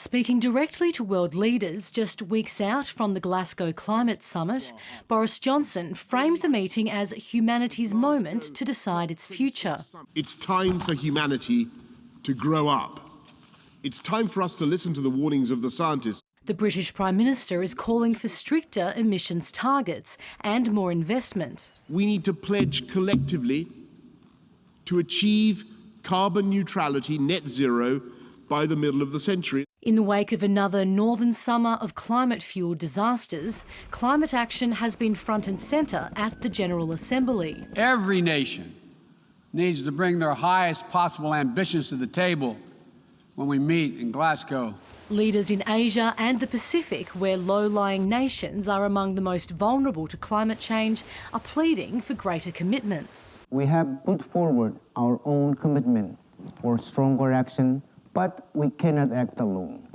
Speaking directly to world leaders just weeks out from the Glasgow Climate Summit, Boris Johnson framed the meeting as humanity's moment to decide its future. It's time for humanity to grow up. It's time for us to listen to the warnings of the scientists. The British Prime Minister is calling for stricter emissions targets and more investment. We need to pledge collectively to achieve carbon neutrality, net zero, by the middle of the century. In the wake of another northern summer of climate-fuelled disasters, climate action has been front and centre at the General Assembly. Every nation needs to bring their highest possible ambitions to the table when we meet in Glasgow. Leaders in Asia and the Pacific, where low-lying nations are among the most vulnerable to climate change, are pleading for greater commitments. We have put forward our own commitment for stronger action, but we cannot act alone.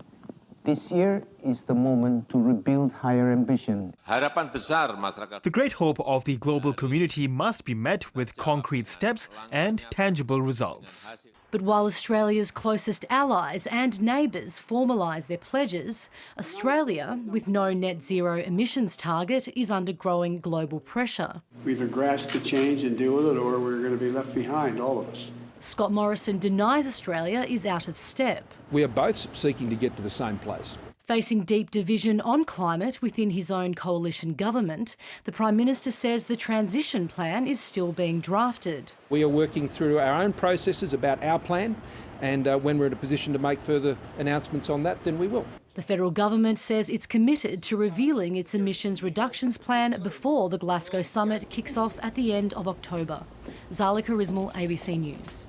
This year is the moment to rebuild higher ambition. The great hope of the global community must be met with concrete steps and tangible results. But while Australia's closest allies and neighbours formalise their pledges, Australia, with no net zero emissions target, is under growing global pressure. We either grasp the change and deal with it, or we're going to be left behind, all of us. Scott Morrison denies Australia is out of step. We are both seeking to get to the same place. Facing deep division on climate within his own coalition government, the Prime Minister says the transition plan is still being drafted. We are working through our own processes about our plan, and when we're in a position to make further announcements on that, then we will. The federal government says it's committed to revealing its emissions reductions plan before the Glasgow summit kicks off at the end of October. Zala Karismal, ABC News.